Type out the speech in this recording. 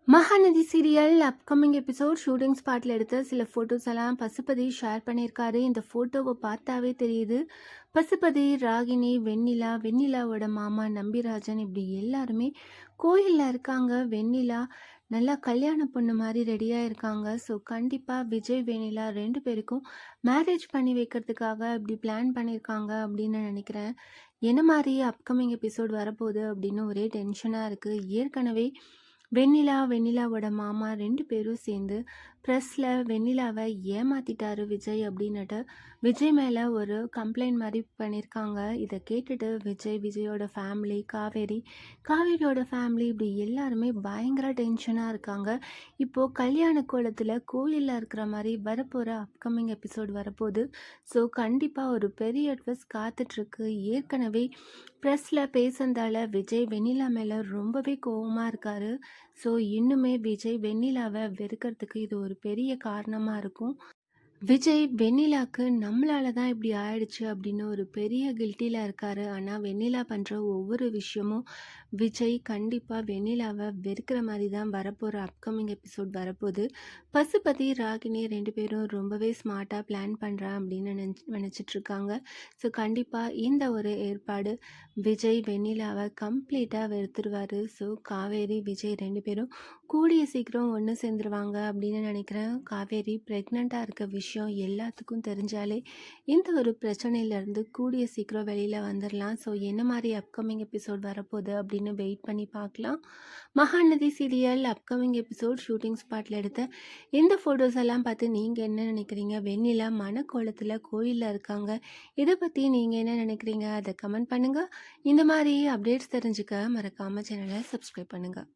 Mahanadi serial upcoming episode shooting ஸ்பாட்டில் எடுத்த சில ஃபோட்டோஸ் எல்லாம் பசுபதி ஷேர் பண்ணியிருக்காரு. இந்த ஃபோட்டோவை பார்த்தாவே தெரியுது, பசுபதி, ராகினி, வெண்ணிலா, வெண்ணிலாவோட மாமா நம்பிராஜன் இப்படி எல்லாருமே கோயிலில் இருக்காங்க. வெண்ணிலா நல்லா கல்யாண பொண்ணு மாதிரி ரெடியாக இருக்காங்க. ஸோ கண்டிப்பாக விஜய், வெண்ணிலா 2 பேருக்கும் மேரேஜ் பண்ணி வைக்கிறதுக்காக இப்படி பிளான் பண்ணியிருக்காங்க அப்படின்னு நினைக்கிறேன். என்ன மாதிரி அப்கமிங் எபிசோட் வரப்போகுது அப்படின்னு ஒரே டென்ஷனாக இருக்குது. ஏற்கனவே வெண்ணிலாவோட மாமா 2 பேரும் சேர்ந்து ப்ரெஸ்ஸில் வெண்ணிலாவை ஏமாத்திட்டாரு விஜய் அப்படின்னுட்டு விஜய் மேலே ஒரு கம்ப்ளைண்ட் மாதிரி பண்ணியிருக்காங்க. இதை கேட்டுட்டு விஜயோட ஃபேமிலி, காவேரியோட ஃபேமிலி இப்படி எல்லாருமே பயங்கர டென்ஷனாக இருக்காங்க. இப்போது கல்யாண கோலத்தில் கோயிலில் இருக்கிற மாதிரி வரப்போகிற அப்கமிங் எபிசோட் வரப்போகுது. ஸோ கண்டிப்பாக ஒரு பெரிய ட்விஸ்ட் காத்துட்ருக்கு. ஏற்கனவே ப்ரெஸ்ஸில் பேசுனதால விஜய் வெண்ணிலா மேலே ரொம்பவே கோவமாக இருக்கார். ஸோ இன்னுமே விஜய் வெண்ணிலாவை வெறுக்கிறதுக்கு இது ஒரு பெரிய காரணமாக இருக்கும். விஜய் வெண்ணிலாக்கு நம்மளால தான் இப்படி ஆயிடுச்சு அப்படின்னு ஒரு பெரிய கில்ட்டியில் இருக்காரு. ஆனால் வெண்ணிலா பண்ணுற ஒவ்வொரு விஷயமும் விஜய் கண்டிப்பாக வெண்ணிலாவை வெறுக்கிற மாதிரி தான் வரப்போகிற அப்கமிங் எபிசோட் வரப்போகுது. பசுபதி, ராகினி 2 பேரும் ரொம்பவே ஸ்மார்ட்டாக பிளான் பண்ணுறான் அப்படின்னு நினச்சிட்ருக்காங்க. ஸோ கண்டிப்பாக இந்த ஒரு ஏற்பாடு விஜய் வெண்ணிலாவை கம்ப்ளீட்டாக வெறுத்துருவார். ஸோ காவேரி, விஜய் 2 பேரும் கூடிய சீக்கிரம் ஒன்று சேர்ந்துருவாங்க அப்படின்னு நினைக்கிறேன். காவேரி ப்ரெக்னெண்ட்டாக இருக்க விஷயம் எல்லாத்துக்கும் தெரிஞ்சாலே இந்த ஒரு பிரச்சனையிலேருந்து கூடிய சீக்கிரம் வெளியில் வந்துடலாம். ஸோ என்ன மாதிரி அப்கமிங் எபிசோட் வரப்போகுது அப்படின்னு வெயிட் பண்ணி பார்க்கலாம். Mahanadi serial upcoming episode shooting ஸ்பாட்டில் எடுத்த இந்த ஃபோட்டோஸ் எல்லாம் பார்த்து நீங்கள் என்ன நினைக்கிறீங்க? வெண்ணிலா மனக்கோலத்தில் கோயிலில் இருக்காங்க. இதை பற்றி நீங்கள் என்ன நினைக்கிறீங்க? அதை கமெண்ட் பண்ணுங்கள். இந்த மாதிரி அப்டேட்ஸ் தெரிஞ்சுக்க மறக்காமல் சேனலை சப்ஸ்கிரைப் பண்ணுங்கள்.